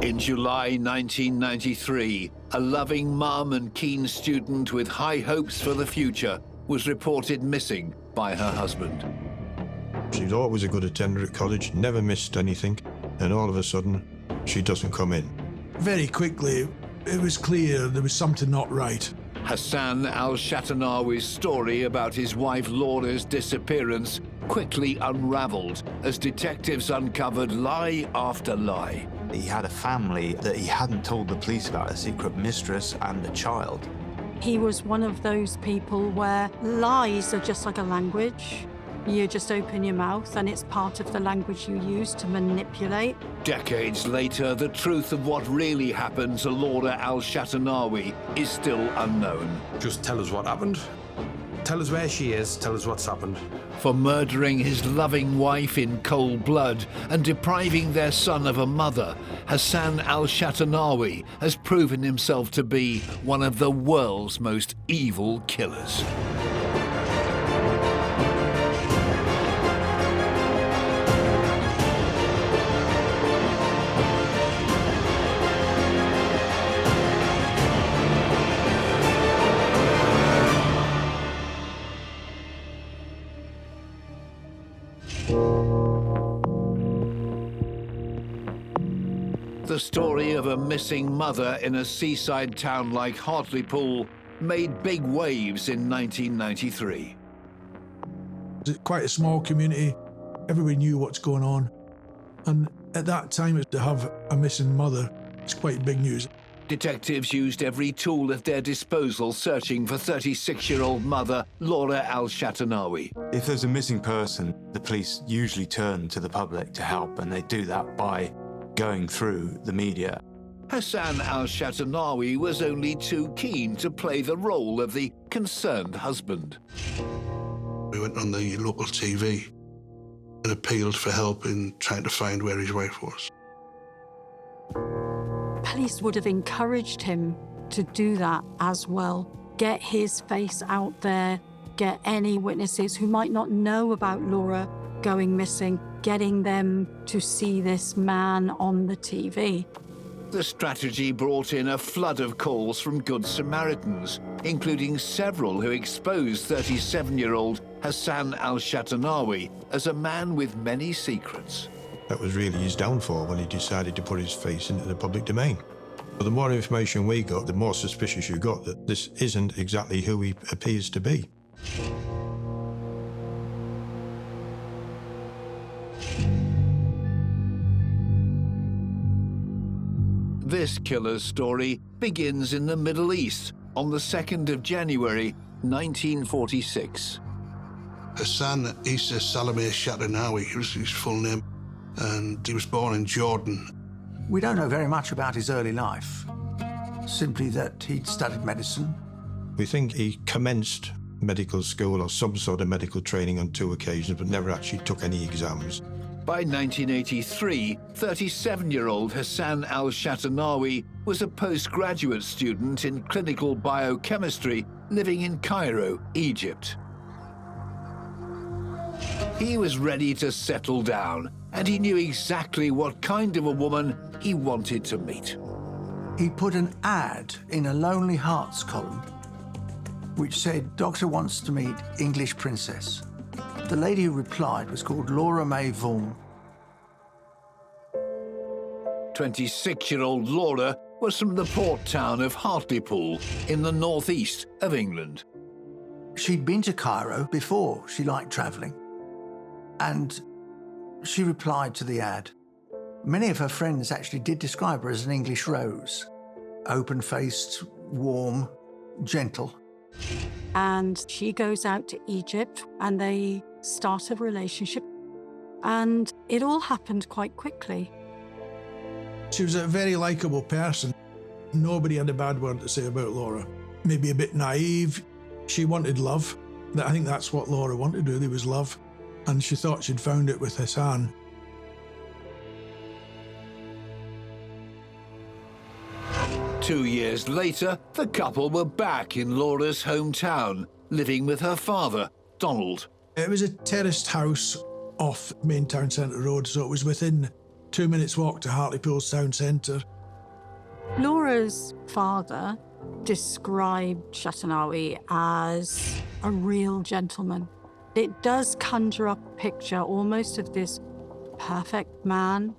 In July 1993, a loving mum and keen student with high hopes for the future was reported missing by her husband. She was always a good attender at college, never missed anything, and all of a sudden, she doesn't come in. Very quickly, it was clear there was something not right. Hassan Al Shatanawi's story about his wife Laura's disappearance quickly unraveled as detectives uncovered lie after lie. He had a family that he hadn't told the police about, a secret mistress and a child. He was one of those people where lies are just like a language. You just open your mouth and it's part of the language you use to manipulate. Decades later, the truth of what really happened to Laura Al Shatanawi is still unknown. Just tell us what happened. Tell us where she is. Tell us what's happened. For murdering his loving wife in cold blood and depriving their son of a mother, Hassan Al Shatanawi has proven himself to be one of the world's most evil killers. The story of a missing mother in a seaside town like Hartlepool made big waves in 1993. It's quite a small community. Everybody knew what's going on. And at that time, to have a missing mother, it's quite big news. Detectives used every tool at their disposal searching for 36-year-old mother Laura Al Shatanawi. If there's a missing person, the police usually turn to the public to help, and they do that by going through the media. Hassan Al Shatanawi was only too keen to play the role of the concerned husband. We went on the local TV and appealed for help in trying to find where his wife was. Police would have encouraged him to do that as well. Get his face out there, get any witnesses who might not know about Laura going missing, getting them to see this man on the TV. The strategy brought in a flood of calls from Good Samaritans, including several who exposed 37-year-old Hassan Al Shatanawi as a man with many secrets. That was really his downfall when he decided to put his face into the public domain. But the more information we got, the more suspicious you got that this isn't exactly who he appears to be. This killer's story begins in the Middle East on the 2nd of January, 1946. Hassan Issa Salameh Shatanawi was his full name, and he was born in Jordan. We don't know very much about his early life, simply that he'd studied medicine. We think he commenced medical school or some sort of medical training on 2 occasions, but never actually took any exams. By 1983, 37-year-old Hassan Al Shatanawi was a postgraduate student in clinical biochemistry living in Cairo, Egypt. He was ready to settle down, and he knew exactly what kind of a woman he wanted to meet. He put an ad in a Lonely Hearts column which said, "Doctor wants to meet English princess." The lady who replied was called Laura May Vaughan. 26-year-old Laura was from the port town of Hartlepool in the northeast of England. She'd been to Cairo before. She liked travelling. And she replied to the ad. Many of her friends actually did describe her as an English rose. Open-faced, warm, gentle. And she goes out to Egypt and they start a relationship. And it all happened quite quickly. She was a very likeable person. Nobody had a bad word to say about Laura. Maybe a bit naive. She wanted love. I think that's what Laura wanted, really, was love. And she thought she'd found it with Hassan. Two years later, the couple were back in Laura's hometown, living with her father, Donald. It was a terraced house off main town centre road, so it was within 2 minutes walk to Hartlepool's town centre. Laura's father described Shatanawi as a real gentleman. It does conjure up a picture almost of this perfect man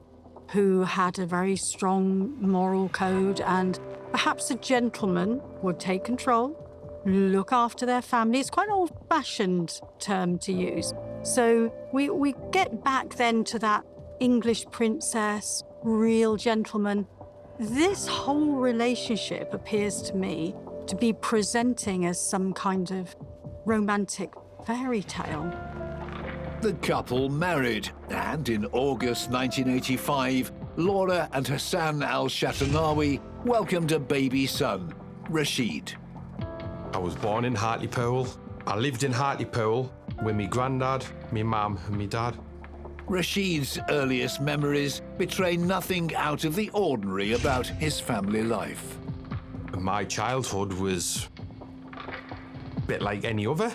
who had a very strong moral code, and perhaps a gentleman would take control, look after their family. It's quite an old-fashioned term to use. So we get back then to that English princess, real gentleman. This whole relationship appears to me to be presenting as some kind of romantic fairy tale. The couple married, and in August 1985, Laura and Hassan Al Shatanawi welcomed a baby son, Rashid. I was born in Hartlepool. I lived in Hartlepool with me granddad, me mum and me dad. Rashid's earliest memories betray nothing out of the ordinary about his family life. My childhood was a bit like any other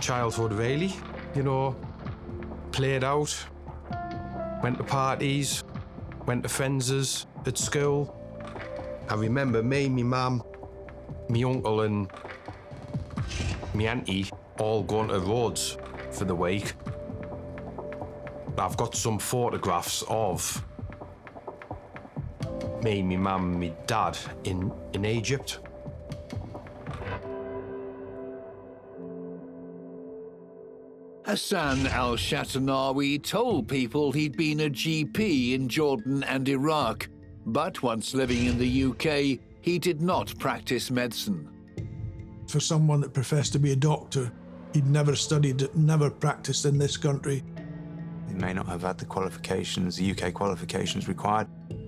childhood, really. You know, played out, went to parties, went to fences at school. I remember me, me mum, me uncle and me auntie all going to Rhodes for the week. I've got some photographs of me, me mum, me dad in Egypt. Hassan Al Shatanawi told people he'd been a GP in Jordan and Iraq, but once living in the UK, he did not practice medicine. For someone that professed to be a doctor, he'd never studied, never practiced in this country. He may not have had the qualifications, the UK qualifications required,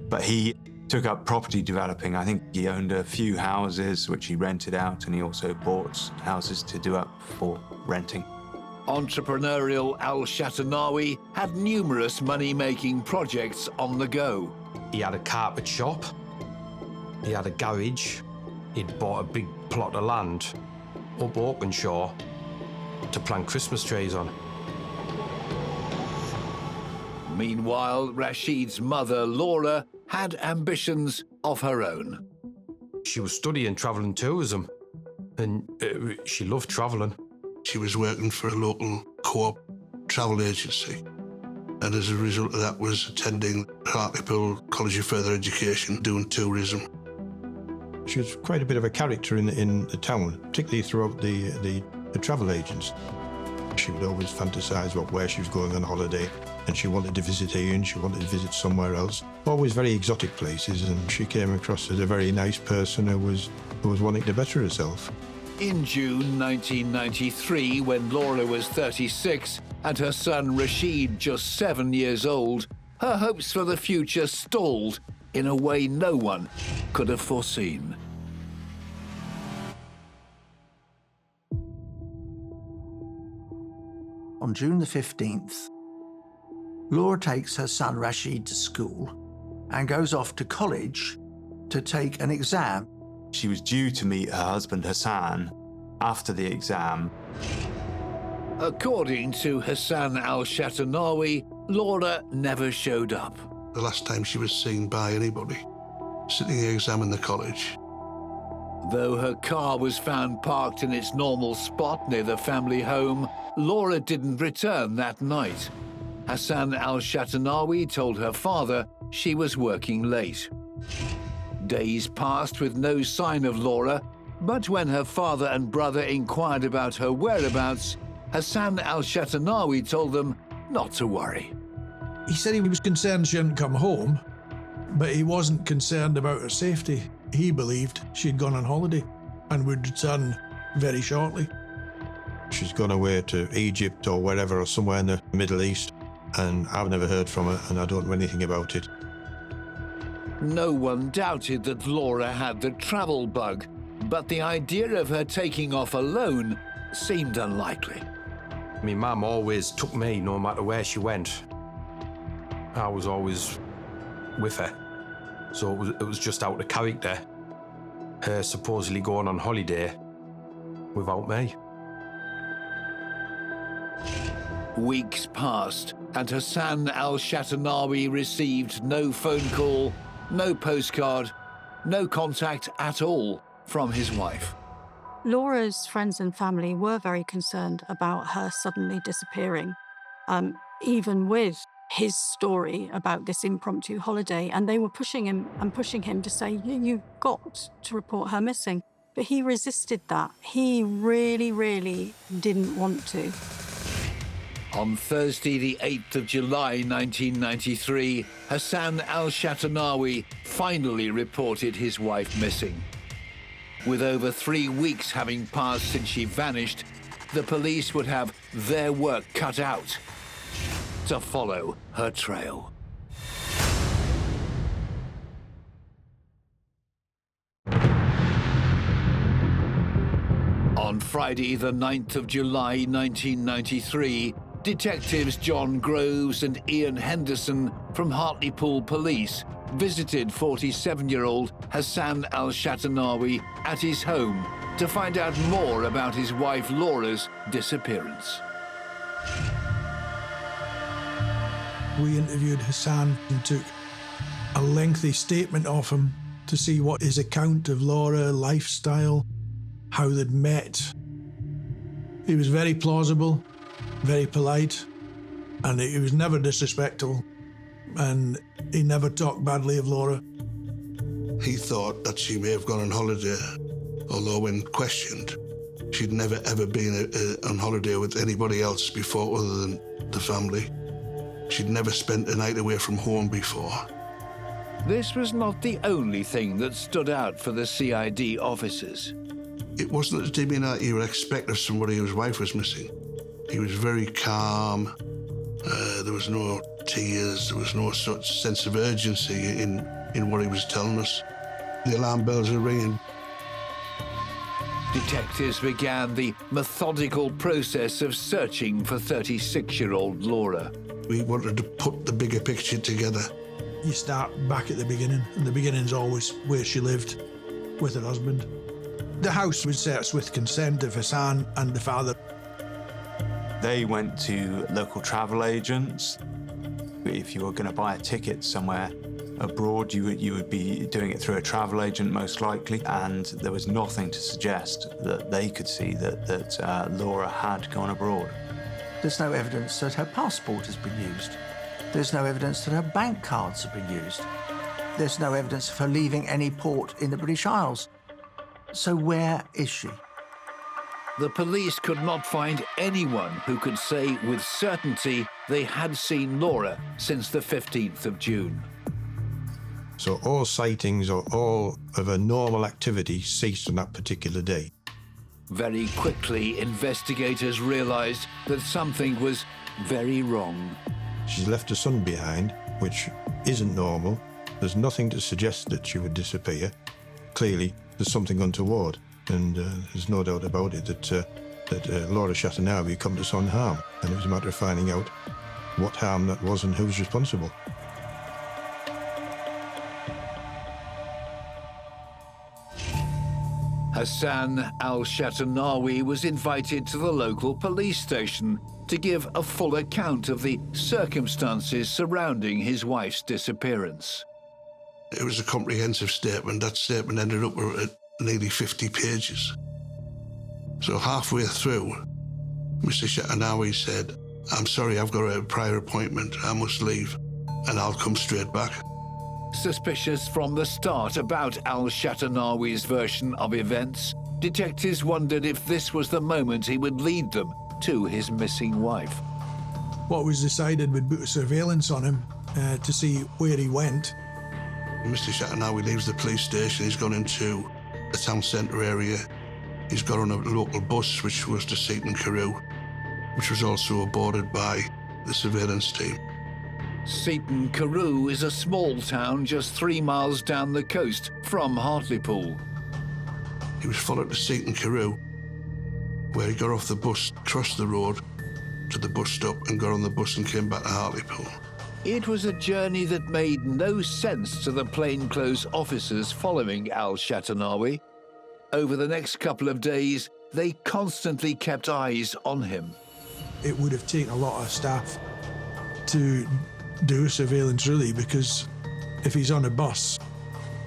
but he took up property developing. I think he owned a few houses which he rented out, and he also bought houses to do up for renting. Entrepreneurial Al Shatanawi had numerous money-making projects on the go. He had a carpet shop, he had a garage, he'd bought a big plot of land up Oakenshaw to plant Christmas trees on. Meanwhile, Rashid's mother, Laura, had ambitions of her own. She was studying travel and tourism, and she loved travelling. She was working for a local co-op travel agency, and as a result of that was attending Hartlepool College of Further Education, doing tourism. She was quite a bit of a character in the town, particularly throughout the travel agents. She would always fantasise about where she was going on holiday, and she wanted to visit here and she wanted to visit somewhere else. Always very exotic places, and she came across as a very nice person who was wanting to better herself. In June 1993, when Laura was 36 and her son Rashid just 7 years old, her hopes for the future stalled in a way no one could have foreseen. On June the 15th, Laura takes her son Rashid to school and goes off to college to take an exam. She was due to meet her husband Hassan after the exam. According to Hassan Al Shatanawi, Laura never showed up. The last time she was seen by anybody, sitting the exam in the college. Though her car was found parked in its normal spot near the family home, Laura didn't return that night. Hassan Al Shatanawi told her father she was working late. Days passed with no sign of Laura, but when her father and brother inquired about her whereabouts, Hassan Al Shatanawi told them not to worry. He said he was concerned she hadn't come home, but he wasn't concerned about her safety. He believed she'd gone on holiday and would return very shortly. She's gone away to Egypt or wherever, or somewhere in the Middle East, and I've never heard from her, and I don't know anything about it. No one doubted that Laura had the travel bug, but the idea of her taking off alone seemed unlikely. My mum always took me no matter where she went. I was always with her. So it was just out of character, her supposedly going on holiday without me. Weeks passed, and Hassan Al Shatanawi received no phone call, no postcard, No contact at all from his wife. Laura's friends and family were very concerned about her suddenly disappearing, even with his story about this impromptu holiday. And they were pushing him to say, you've got to report her missing. But he resisted that. He really, really didn't want to. On Thursday, the 8th of July, 1993, Hassan Al Shatanawi finally reported his wife missing. With over 3 weeks having passed since she vanished, the police would have their work cut out to follow her trail. On Friday, the 9th of July, 1993, detectives John Groves and Ian Henderson from Hartlepool Police visited 47-year-old Hassan Al Shatanawi at his home to find out more about his wife Laura's disappearance. We interviewed Hassan and took a lengthy statement off him to see what his account of Laura, lifestyle, how they'd met. He was very plausible, very polite, and he was never disrespectful, and he never talked badly of Laura. He thought that she may have gone on holiday, although when questioned, she'd never ever been on holiday with anybody else before other than the family. She'd never spent a night away from home before. This was not the only thing that stood out for the CID officers. It wasn't the demeanour you would expect of somebody whose wife was missing. He was very calm. There was no tears. There was no such sense of urgency in what he was telling us. The alarm bells were ringing. Detectives began the methodical process of searching for 36-year-old Laura. We wanted to put the bigger picture together. You start back at the beginning, and the beginning's always where she lived with her husband. The house was searched with consent of Hassan and the father. They went to local travel agents. If you were going to buy a ticket somewhere abroad, you would be doing it through a travel agent most likely, and there was nothing to suggest that they could see that Laura had gone abroad. There's no evidence that her passport has been used. There's no evidence that her bank cards have been used. There's no evidence of her leaving any port in the British Isles. So where is she? The police could not find anyone who could say with certainty they had seen Laura since the 15th of June. So all sightings or all of a normal activity ceased on that particular day. Very quickly, investigators realized that something was very wrong. She's left her son behind, which isn't normal. There's nothing to suggest that she would disappear. Clearly, there's something untoward, and there's no doubt about it that Laura Shatanawi come to some harm, and it was a matter of finding out what harm that was and who was responsible. Hassan Al Shatanawi was invited to the local police station to give a full account of the circumstances surrounding his wife's disappearance. It was a comprehensive statement. That statement ended up at nearly 50 pages. So halfway through, Mr. Shatanawi said, "I'm sorry, I've got a prior appointment. I must leave, and I'll come straight back." Suspicious from the start about Al Shatanawi's version of events, detectives wondered if this was the moment he would lead them to his missing wife. What was decided would put surveillance on him to see where he went. Mr. Shatanawi leaves the police station. He's gone into the town centre area. He's got on a local bus, which was Deceit and Carew, which was also boarded by the surveillance team. Seaton Carew is a small town just 3 miles down the coast from Hartlepool. He was followed to Seaton Carew, where he got off the bus, crossed the road to the bus stop and got on the bus and came back to Hartlepool. It was a journey that made no sense to the plainclothes officers following Al Shatanawi. Over the next couple of days, they constantly kept eyes on him. It would have taken a lot of staff to do surveillance, really, because if he's on a bus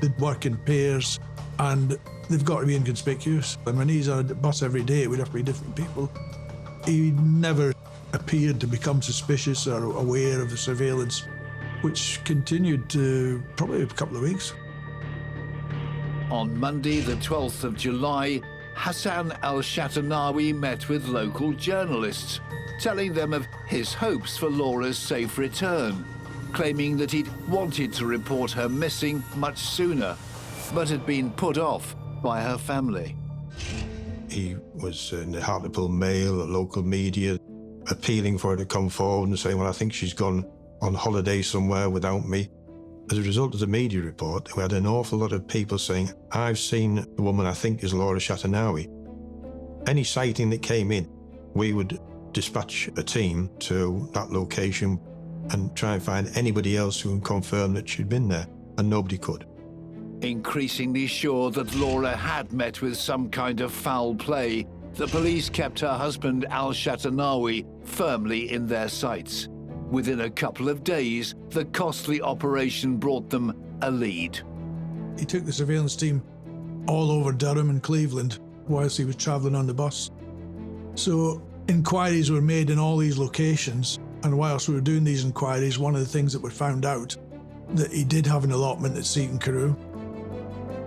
They'd work in pairs, and they've got to be inconspicuous. And when he's on a bus every day, it would have to be different people. He never appeared to become suspicious or aware of the surveillance, which continued to probably a couple of weeks. On Monday, the 12th of July, Hassan Al Shatanawi met with local journalists, telling them of his hopes for Laura's safe return, claiming that he'd wanted to report her missing much sooner, but had been put off by her family. He was in the Hartlepool Mail, local media, appealing for her to come forward and saying, well, I think she's gone on holiday somewhere without me. As a result of the media report, we had an awful lot of people saying, I've seen the woman I think is Laura Shatanawi. Any sighting that came in, we would dispatch a team to that location and try and find anybody else who can confirm that she'd been there, and nobody could. Increasingly sure that Laura had met with some kind of foul play, the police kept her husband Al Shatanawi firmly in their sights. Within a couple of days, the costly operation brought them a lead. He took the surveillance team all over Durham and Cleveland whilst he was travelling on the bus. So inquiries were made in all these locations, and whilst we were doing these inquiries, one of the things that we found out that he did have an allotment at Seaton Carew.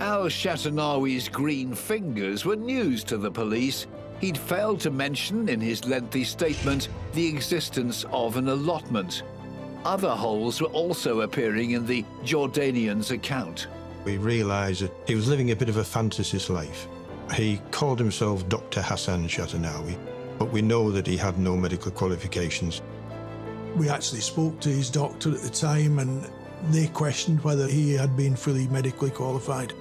Al Shatanawi's green fingers were news to the police. He'd failed to mention in his lengthy statement the existence of an allotment. Other holes were also appearing in the Jordanian's account. We realised that he was living a bit of a fantasist life. He called himself Dr. Hassan Shatanawi, but we know that he had no medical qualifications. We actually spoke to his doctor at the time, and they questioned whether he had been fully medically qualified.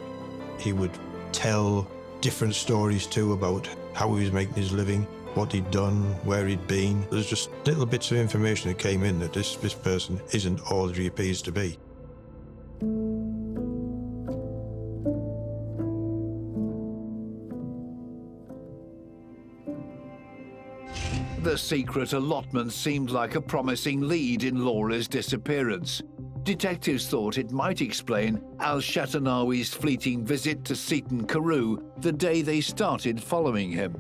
He would tell different stories too about how he was making his living, what he'd done, where he'd been. There's just little bits of information that came in that this person isn't all that he appears to be. The secret allotment seemed like a promising lead in Laura's disappearance. Detectives thought it might explain Al Shatanawi's fleeting visit to Seaton Carew the day they started following him.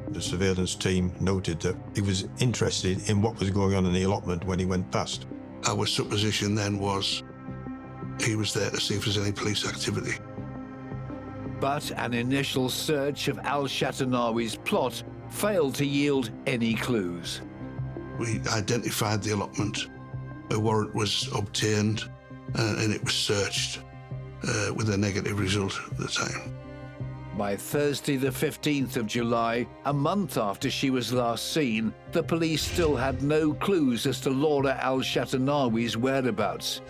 The surveillance team noted that he was interested in what was going on in the allotment when he went past. Our supposition then was he was there to see if there's any police activity. But an initial search of Al Shatanawi's plot failed to yield any clues. We identified the allotment. A warrant was obtained and it was searched with a negative result at the time. By Thursday the 15th of July, a month after she was last seen, the police still had no clues as to Laura Al Shatanawi's whereabouts.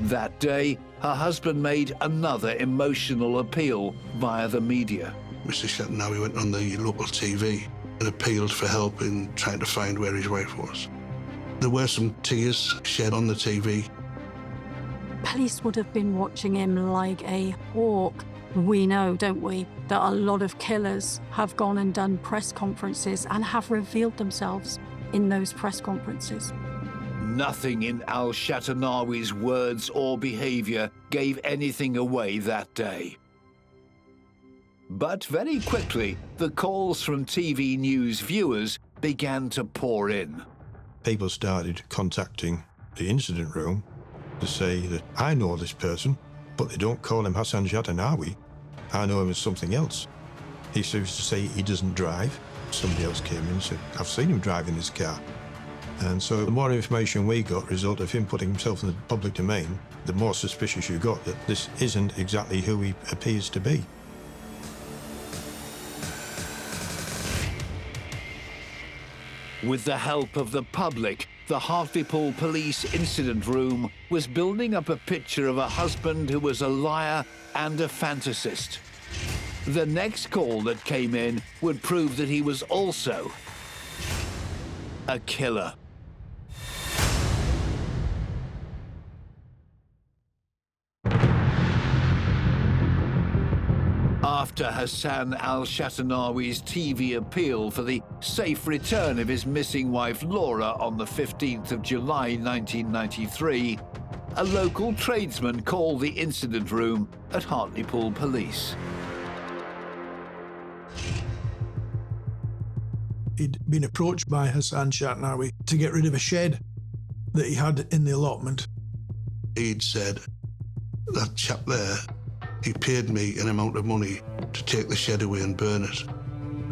That day, her husband made another emotional appeal via the media. Mr. Shatanawi went on the local TV and appealed for help in trying to find where his wife was. There were some tears shed on the TV. Police would have been watching him like a hawk. We know, don't we, that a lot of killers have gone and done press conferences and have revealed themselves in those press conferences. Nothing in Al Shatanawi's words or behavior gave anything away that day. But very quickly, the calls from TV news viewers began to pour in. People started contacting the incident room to say that I know this person, but they don't call him Hassan Shatanawi. I know him as something else. He seems to say he doesn't drive. Somebody else came in and said, I've seen him driving this car. And so the more information we got, result of him putting himself in the public domain, the more suspicious you got that this isn't exactly who he appears to be. With the help of the public, the Hartlepool Police Incident Room was building up a picture of a husband who was a liar and a fantasist. The next call that came in would prove that he was also a killer. After Hassan Al Shatanawi's TV appeal for the safe return of his missing wife Laura on the 15th of July 1993, a local tradesman called the incident room at Hartlepool Police. He'd been approached by Hassan Shatanawi to get rid of a shed that he had in the allotment. He'd said, that chap there, he paid me an amount of money to take the shed away and burn it.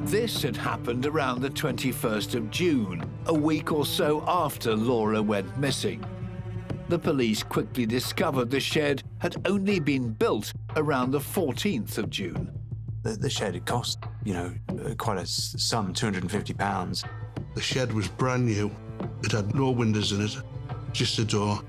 This had happened around the 21st of June, a week or so after Laura went missing. The police quickly discovered the shed had only been built around the 14th of June. The shed had cost, quite a sum, £250. The shed was brand new. It had no windows in it, just a door.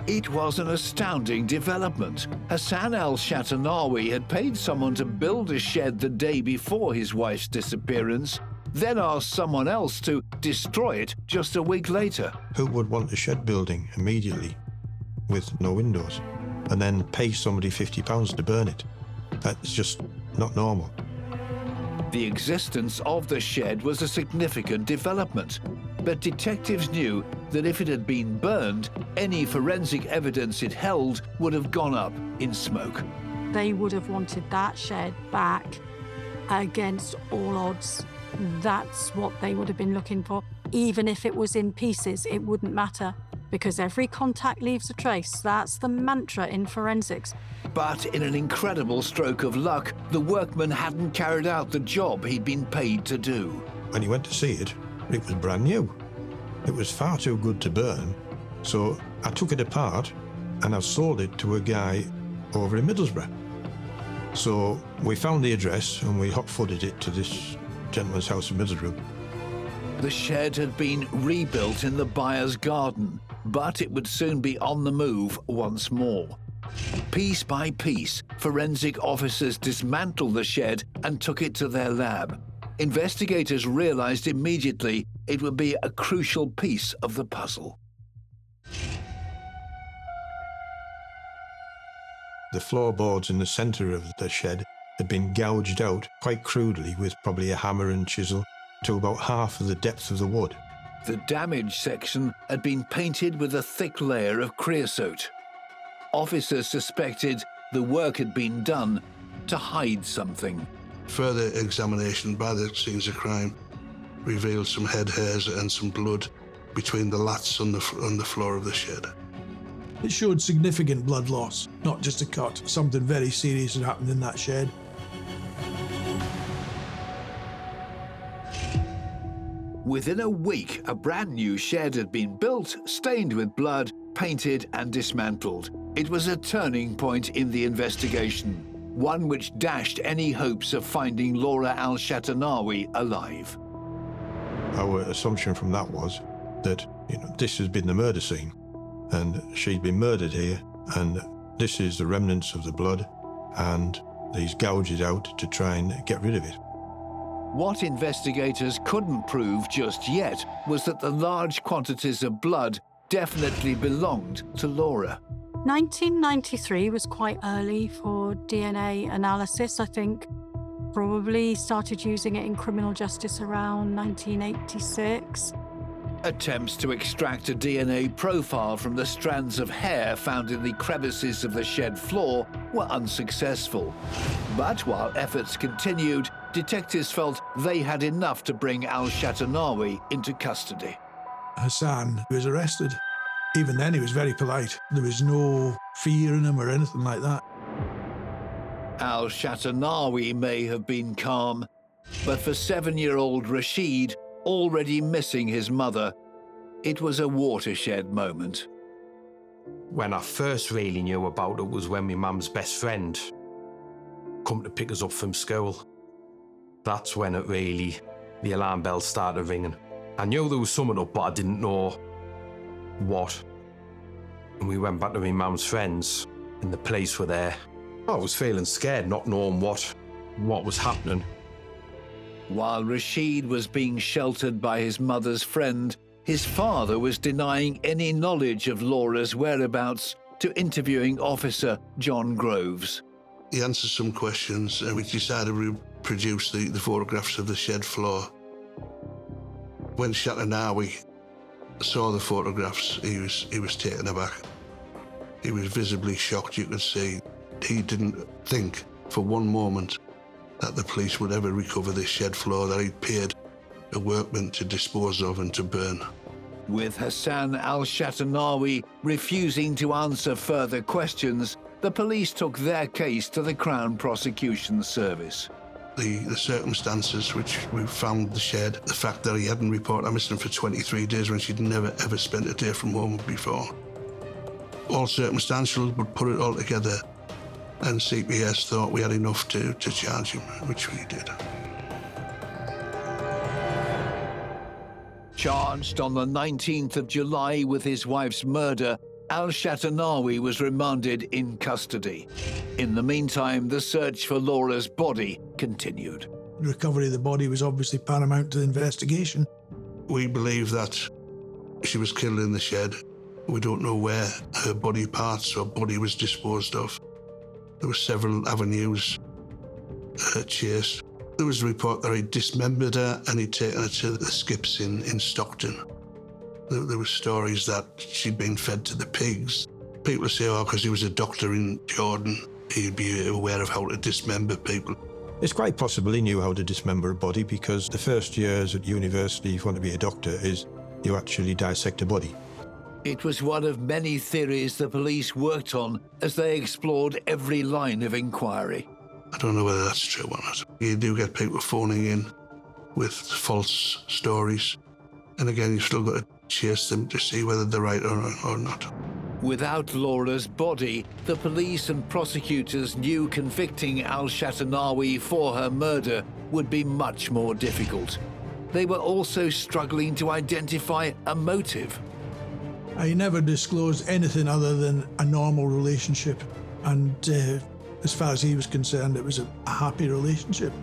It was an astounding development. Hassan Al Shatanawi had paid someone to build a shed the day before his wife's disappearance, then asked someone else to destroy it just a week later. Who would want a shed building immediately with no windows and then pay somebody £50 to burn it? That's just not normal. The existence of the shed was a significant development, but detectives knew that if it had been burned, any forensic evidence it held would have gone up in smoke. They would have wanted that shed back against all odds. That's what they would have been looking for. Even if it was in pieces, it wouldn't matter, because every contact leaves a trace. That's the mantra in forensics. But in an incredible stroke of luck, the workman hadn't carried out the job he'd been paid to do. When he went to see it, it was brand new. It was far too good to burn, so I took it apart and I sold it to a guy over in Middlesbrough. So we found the address and we hot-footed it to this gentleman's house in Middlesbrough. The shed had been rebuilt in the buyer's garden, but it would soon be on the move once more. Piece by piece, forensic officers dismantled the shed and took it to their lab. Investigators realized immediately it would be a crucial piece of the puzzle. The floorboards in the centre of the shed had been gouged out quite crudely with probably a hammer and chisel to about half of the depth of the wood. The damaged section had been painted with a thick layer of creosote. Officers suspected the work had been done to hide something. Further examination by the scenes of crime revealed some head hairs and some blood between the lats on the floor of the shed. It showed significant blood loss, not just a cut. Something very serious had happened in that shed. Within a week, a brand new shed had been built, stained with blood, painted and dismantled. It was a turning point in the investigation, one which dashed any hopes of finding Laura Al Shatanawi alive. Our assumption from that was that this has been the murder scene and she's been murdered here, and this is the remnants of the blood, and he's gouged it out to try and get rid of it. What investigators couldn't prove just yet was that the large quantities of blood definitely belonged to Laura. 1993 was quite early for DNA analysis. I think probably started using it in criminal justice around 1986. Attempts to extract a DNA profile from the strands of hair found in the crevices of the shed floor were unsuccessful. But while efforts continued, detectives felt they had enough to bring Al Shatanawi into custody. Hassan was arrested. Even then, he was very polite. There was no fear in him or anything like that. Al Shatanawi may have been calm, but for 7-year-old Rashid, already missing his mother, it was a watershed moment. When I first really knew about it was when my mum's best friend come to pick us up from school. That's when the alarm bells started ringing. I knew there was something up, but I didn't know what. And we went back to my mum's friends, and the police were there. I was feeling scared, not knowing what was happening. While Rashid was being sheltered by his mother's friend, his father was denying any knowledge of Laura's whereabouts to interviewing officer John Groves. He answered some questions and we decided to reproduce the photographs of the shed floor. When Shatanawi saw the photographs, he was taken aback. He was visibly shocked, you could see. He didn't think for one moment that the police would ever recover this shed floor that he'd paid a workman to dispose of and to burn. With Hassan Al Shatanawi refusing to answer further questions, the police took their case to the Crown Prosecution Service. The circumstances which we found the shed, the fact that he hadn't reported her missing for 23 days when she'd never ever spent a day from home before. All circumstantial, but put it all together, and CPS thought we had enough to charge him, which we did. Charged on the 19th of July with his wife's murder, Al Shatanawi was remanded in custody. In the meantime, the search for Laura's body continued. The recovery of the body was obviously paramount to the investigation. We believe that she was killed in the shed. We don't know where her body parts or body was disposed of. There were several avenues chased. There was a report that he'd dismembered her and he'd taken her to the skips in Stockton. There were stories that she'd been fed to the pigs. People say, oh, because he was a doctor in Jordan, he'd be aware of how to dismember people. It's quite possible he knew how to dismember a body, because the first years at university, if you want to be a doctor, is you actually dissect a body. It was one of many theories the police worked on as they explored every line of inquiry. I don't know whether that's true or not. You do get people phoning in with false stories. And again, you've still got to chase them to see whether they're right or not. Without Laura's body, the police and prosecutors knew convicting Al Shatanawi for her murder would be much more difficult. They were also struggling to identify a motive. I never disclosed anything other than a normal relationship. And as far as he was concerned, it was a happy relationship.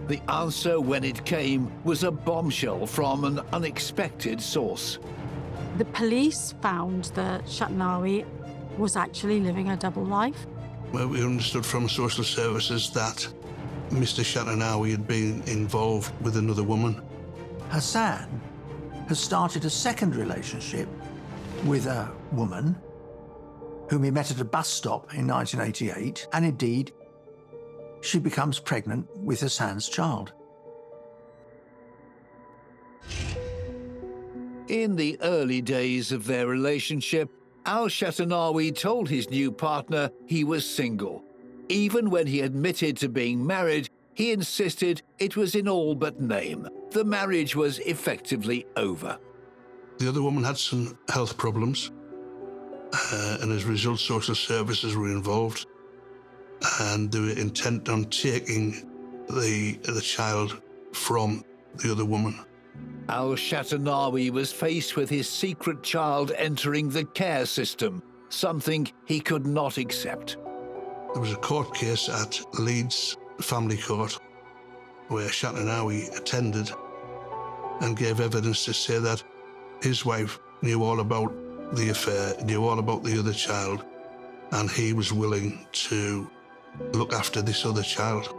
The answer, when it came, was a bombshell from an unexpected source. The police found that Shatanawi was actually living a double life. Well, we understood from social services that Mr. Shatanawi had been involved with another woman. Hassan has started a second relationship with a woman whom he met at a bus stop in 1988, and indeed, she becomes pregnant with Hassan's child. In the early days of their relationship, Al Shatanawi told his new partner he was single. Even when he admitted to being married, he insisted it was in all but name. The marriage was effectively over. The other woman had some health problems, and as a result, social services were involved, and they were intent on taking the child from the other woman. Al Shatanawi was faced with his secret child entering the care system, something he could not accept. There was a court case at Leeds Family Court where Shatanawi attended and gave evidence to say that his wife knew all about the affair, knew all about the other child, and he was willing to look after this other child.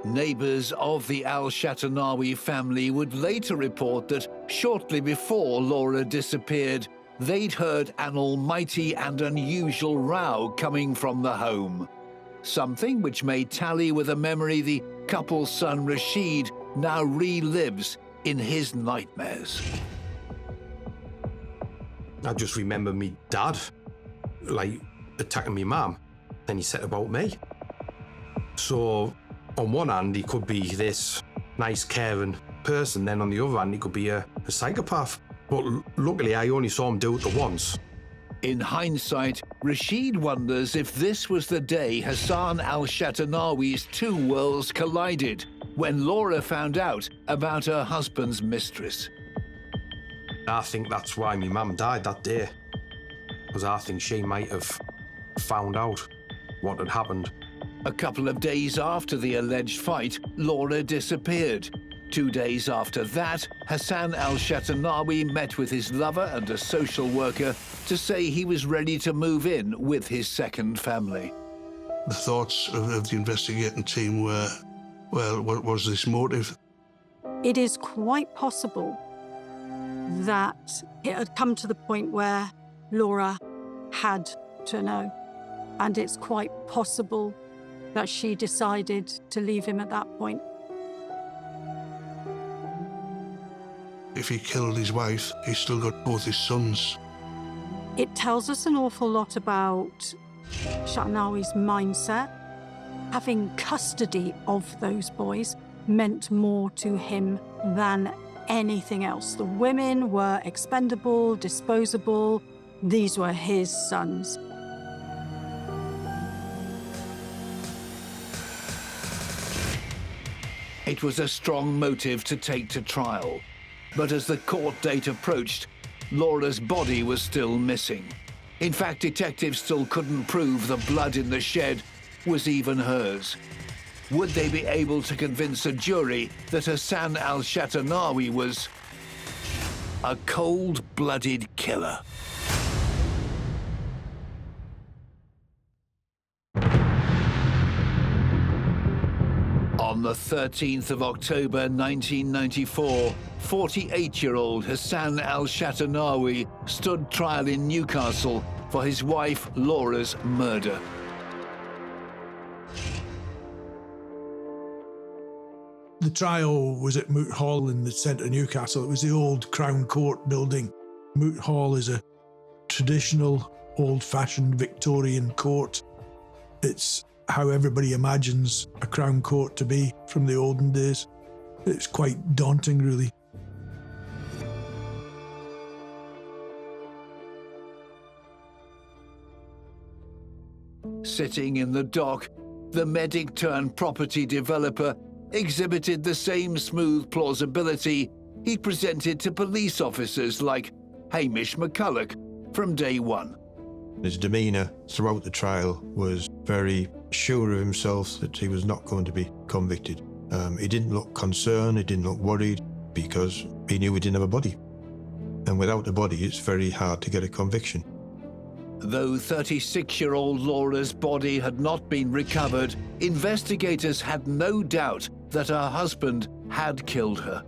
Neighbours of the Al Shatanawi family would later report that shortly before Laura disappeared, they'd heard an almighty and unusual row coming from the home. Something which may tally with a memory the couple's son Rashid now relives in his nightmares. I just remember me dad, attacking me mum. Then he said about me. So, on one hand, he could be this nice, caring person. Then on the other hand, he could be a psychopath. But luckily, I only saw him do it the once. In hindsight, Rashid wonders if this was the day Hassan Al Shatanawi's two worlds collided, when Laura found out about her husband's mistress. I think that's why my mum died that day. Because I think she might have found out what had happened. A couple of days after the alleged fight, Laura disappeared. 2 days after that, Hassan Al Shatanawi met with his lover and a social worker to say he was ready to move in with his second family. The thoughts of the investigating team were, well, what was this motive? It is quite possible that it had come to the point where Laura had to know. And it's quite possible that she decided to leave him at that point. If he killed his wife, he's still got both his sons. It tells us an awful lot about Shatanawi's mindset. Having custody of those boys meant more to him than anything else. The women were expendable, disposable. These were his sons. It was a strong motive to take to trial. But as the court date approached, Laura's body was still missing. In fact, detectives still couldn't prove the blood in the shed was even hers. Would they be able to convince a jury that Hassan Al Shatanawi was a cold-blooded killer? On the 13th of October 1994, 48-year-old Hassan Al Shatanawi stood trial in Newcastle for his wife Laura's murder. The trial was at Moot Hall in the centre of Newcastle. It was the old Crown Court building. Moot Hall is a traditional, old-fashioned Victorian court. It's how everybody imagines a Crown Court to be from the olden days. It's quite daunting, really. Sitting in the dock, the medic-turned-property developer exhibited the same smooth plausibility he presented to police officers like Hamish McCulloch from day one. His demeanour throughout the trial was very sure of himself that he was not going to be convicted. He didn't look concerned, he didn't look worried, because he knew he didn't have a body. And without a body, it's very hard to get a conviction. Though 36-year-old Laura's body had not been recovered, investigators had no doubt that her husband had killed her.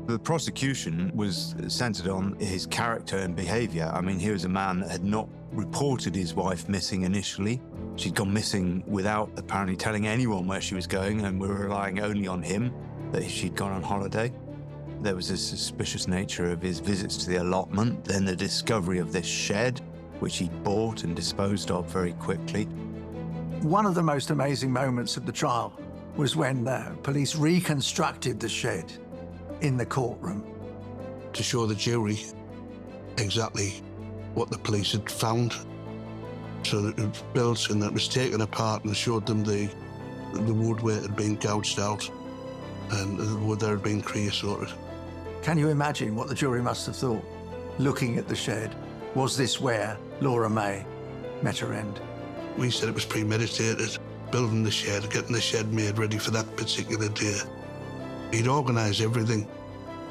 The prosecution was centered on his character and behavior. I mean, here was a man that had not reported his wife missing initially. She'd gone missing without apparently telling anyone where she was going, and we were relying only on him that she'd gone on holiday. There was a suspicious nature of his visits to the allotment, then the discovery of this shed, which he bought and disposed of very quickly. One of the most amazing moments of the trial was when the police reconstructed the shed in the courtroom. To show the jury exactly what the police had found. So that it was built and that was taken apart, and showed them the wood where it had been gouged out and the wood there had been creosoted. Can you imagine what the jury must have thought, looking at the shed? Was this where Laura May met her end? We said it was premeditated, building the shed, getting the shed made ready for that particular day. He'd organised everything,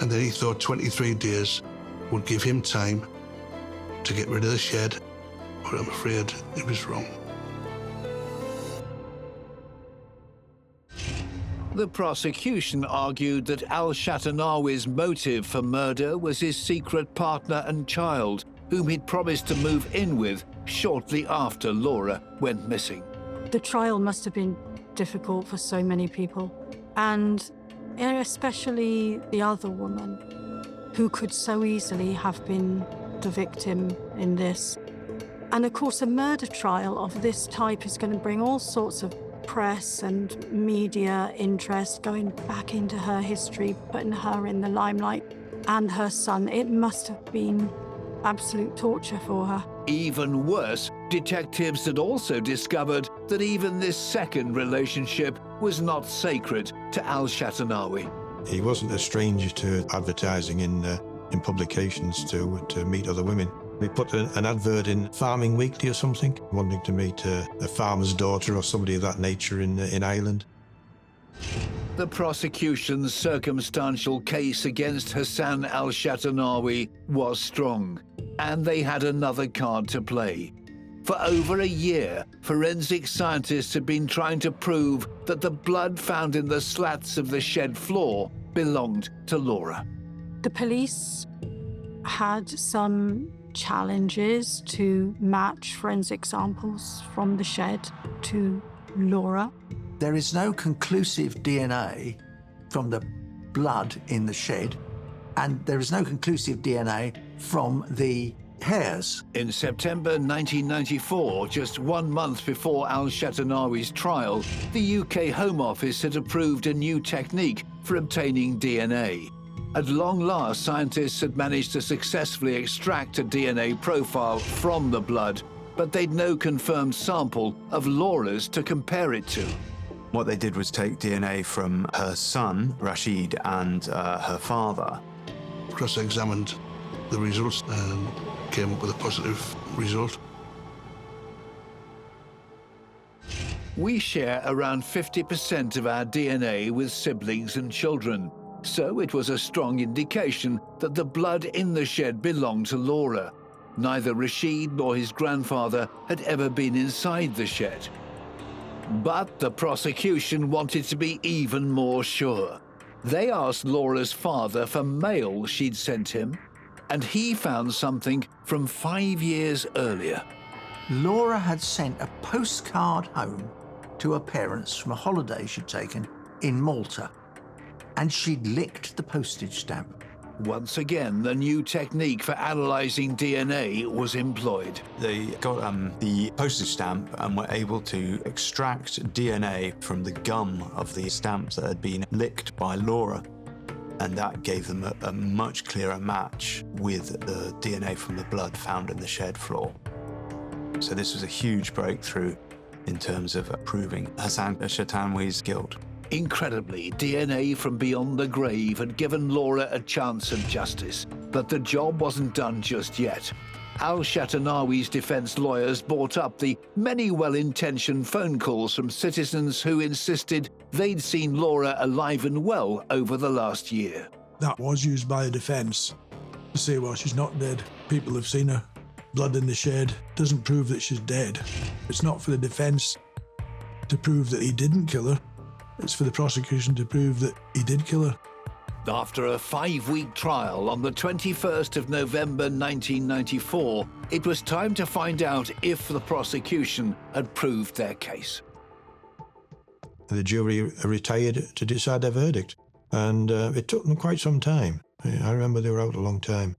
and then he thought 23 days would give him time to get rid of the shed, but I'm afraid he was wrong. The prosecution argued that Al Shatanawi's motive for murder was his secret partner and child, whom he'd promised to move in with shortly after Laura went missing. The trial must have been difficult for so many people, and especially the other woman, who could so easily have been the victim in this. And of course, a murder trial of this type is going to bring all sorts of press and media interest, going back into her history, putting her in the limelight, and her son. It must have been absolute torture for her. Even worse, detectives had also discovered that even this second relationship was not sacred to Al Shatanawi. He wasn't a stranger to advertising in publications to meet other women. He put an advert in Farming Weekly or something, wanting to meet a farmer's daughter or somebody of that nature in Ireland. The prosecution's circumstantial case against Hassan Al Shatanawi was strong, and they had another card to play. For over a year, forensic scientists had been trying to prove that the blood found in the slats of the shed floor belonged to Laura. The police had some challenges to match forensic samples from the shed to Laura. There is no conclusive DNA from the blood in the shed, and there is no conclusive DNA from the hairs. In September 1994, just 1 month before Al Shatanawi's trial, the UK Home Office had approved a new technique for obtaining DNA. At long last, scientists had managed to successfully extract a DNA profile from the blood, but they'd no confirmed sample of Laura's to compare it to. What they did was take DNA from her son, Rashid, and her father. Cross-examined the results and came up with a positive result. We share around 50% of our DNA with siblings and children, so it was a strong indication that the blood in the shed belonged to Laura. Neither Rashid nor his grandfather had ever been inside the shed. But the prosecution wanted to be even more sure. They asked Laura's father for mail she'd sent him, and he found something from 5 years earlier. Laura had sent a postcard home to her parents from a holiday she'd taken in Malta, and she'd licked the postage stamp. Once again, the new technique for analysing DNA was employed. They got the postage stamp and were able to extract DNA from the gum of the stamps that had been licked by Laura. And that gave them a much clearer match with the DNA from the blood found in the shed floor. So this was a huge breakthrough in terms of proving Hassan Al Shatanawi's guilt. Incredibly, DNA from beyond the grave had given Laura a chance of justice, but the job wasn't done just yet. Al Shatanawi's defense lawyers brought up the many well-intentioned phone calls from citizens who insisted they'd seen Laura alive and well over the last year. That was used by the defence to say, well, she's not dead. People have seen her. Blood in the shed doesn't prove that she's dead. It's not for the defence to prove that he didn't kill her. It's for the prosecution to prove that he did kill her. After a 5-week trial on the 21st of November 1994, it was time to find out if the prosecution had proved their case. The jury retired to decide their verdict, and it took them quite some time. I remember they were out a long time.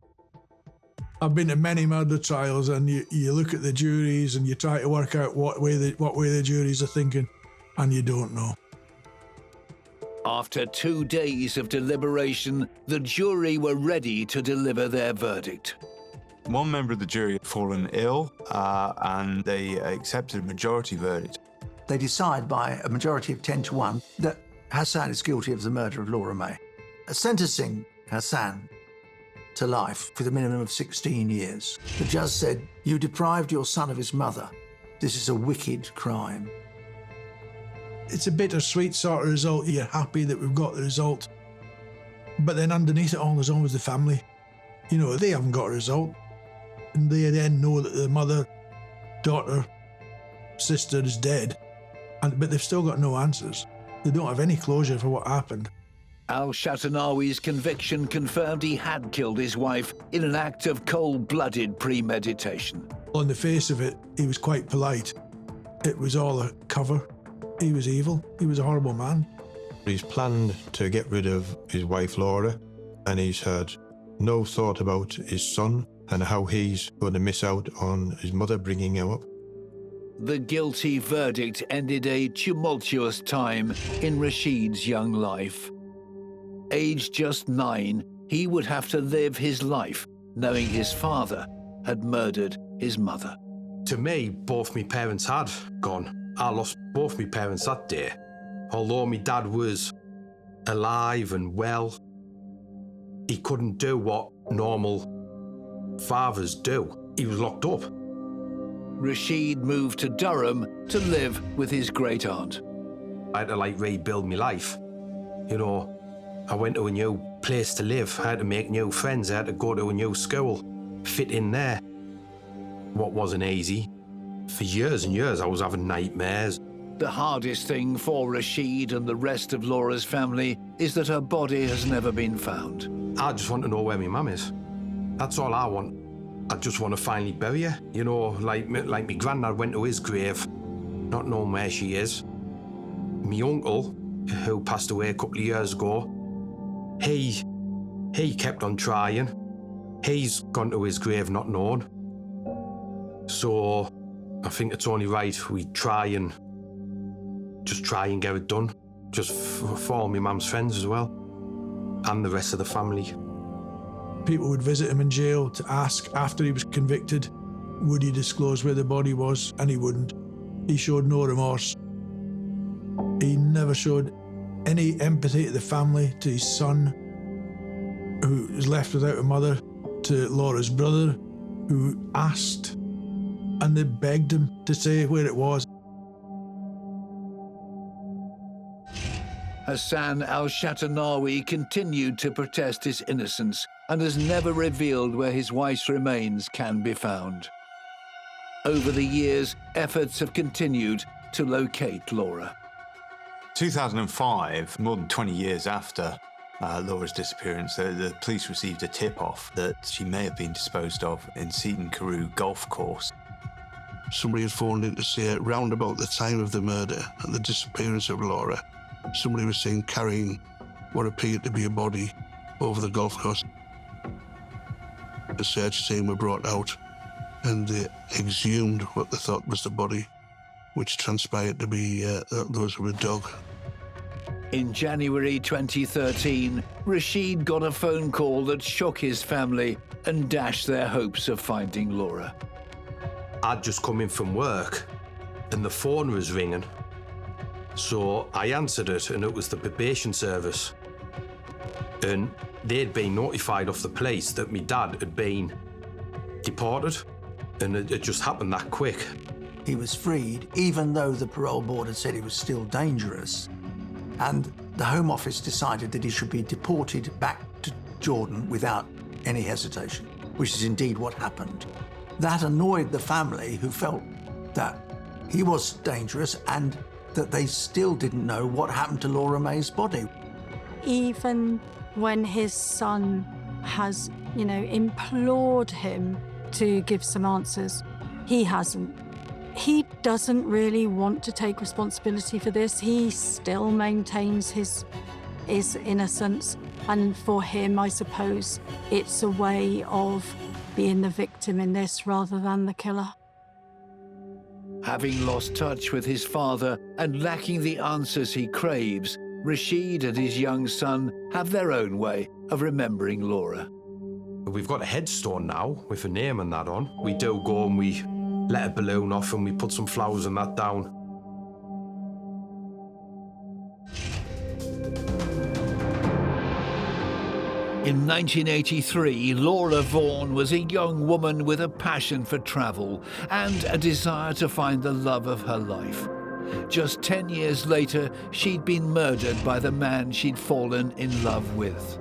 I've been to many murder trials, and you look at the juries and you try to work out what way the juries are thinking, and you don't know. After 2 days of deliberation, the jury were ready to deliver their verdict. One member of the jury had fallen ill, and they accepted a majority verdict. They decide by a majority of 10 to 1 that Hassan is guilty of the murder of Laura May, sentencing Hassan to life with a minimum of 16 years. The judge said, "You deprived your son of his mother. This is a wicked crime." It's a bittersweet sort of result. You're happy that we've got the result. But then underneath it all, there's always the family. You know, they haven't got a result. And they then know that the mother, daughter, sister is dead. But they've still got no answers. They don't have any closure for what happened. Al Shatanawi's conviction confirmed he had killed his wife in an act of cold-blooded premeditation. On the face of it, he was quite polite. It was all a cover. He was evil. He was a horrible man. He's planned to get rid of his wife Laura, and he's had no thought about his son and how he's going to miss out on his mother bringing him up. The guilty verdict ended a tumultuous time in Rashid's young life. Aged just 9, he would have to live his life knowing his father had murdered his mother. To me, both my parents had gone. I lost both my parents that day. Although my dad was alive and well, he couldn't do what normal fathers do. He was locked up. Rashid moved to Durham to live with his great aunt. I had to rebuild my life. You know, I went to a new place to live. I had to make new friends. I had to go to a new school, fit in there. What wasn't easy. For years and years, I was having nightmares. The hardest thing for Rashid and the rest of Laura's family is that her body has never been found. I just want to know where my mum is. That's all I want. I just want to finally bury her. You know, like my granddad went to his grave, not knowing where she is. My uncle, who passed away a couple of years ago, he kept on trying. He's gone to his grave not knowing. So I think it's only right we try and get it done, just for my mum's friends as well, and the rest of the family. People would visit him in jail to ask after he was convicted, would he disclose where the body was, and he wouldn't. He showed no remorse. He never showed any empathy to the family, to his son, who was left without a mother, to Laura's brother, who asked, and they begged him to say where it was. Hassan Al Shatanawi continued to protest his innocence and has never revealed where his wife's remains can be found. Over the years, efforts have continued to locate Laura. 2005, more than 20 years after Laura's disappearance, the police received a tip-off that she may have been disposed of in Seaton Carew golf course. Somebody had phoned in to say round about the time of the murder and the disappearance of Laura, somebody was seen carrying what appeared to be a body over the golf course. The search team were brought out and they exhumed what they thought was the body, which transpired to be those of a dog. In January 2013, Rashid got a phone call that shook his family and dashed their hopes of finding Laura. I'd just come in from work and the phone was ringing. So I answered it and it was the probation service. And they'd been notified off the police that my dad had been deported, and it just happened that quick. He was freed, even though the parole board had said he was still dangerous. And the Home Office decided that he should be deported back to Jordan without any hesitation, which is indeed what happened. That annoyed the family, who felt that he was dangerous and that they still didn't know what happened to Laura May's body. Even when his son has, implored him to give some answers, he hasn't. He doesn't really want to take responsibility for this. He still maintains his innocence. And for him, I suppose, it's a way of being the victim in this rather than the killer. Having lost touch with his father and lacking the answers he craves, Rashid and his young son have their own way of remembering Laura. We've got a headstone now with a name and that on. We do go and we let a balloon off and we put some flowers and that down. In 1983, Laura Vaughan was a young woman with a passion for travel and a desire to find the love of her life. Just 10 years later, she'd been murdered by the man she'd fallen in love with.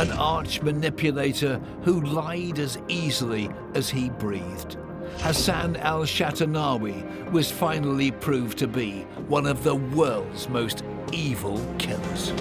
An arch manipulator who lied as easily as he breathed. Hassan Al Shatanawi was finally proved to be one of the world's most evil killers.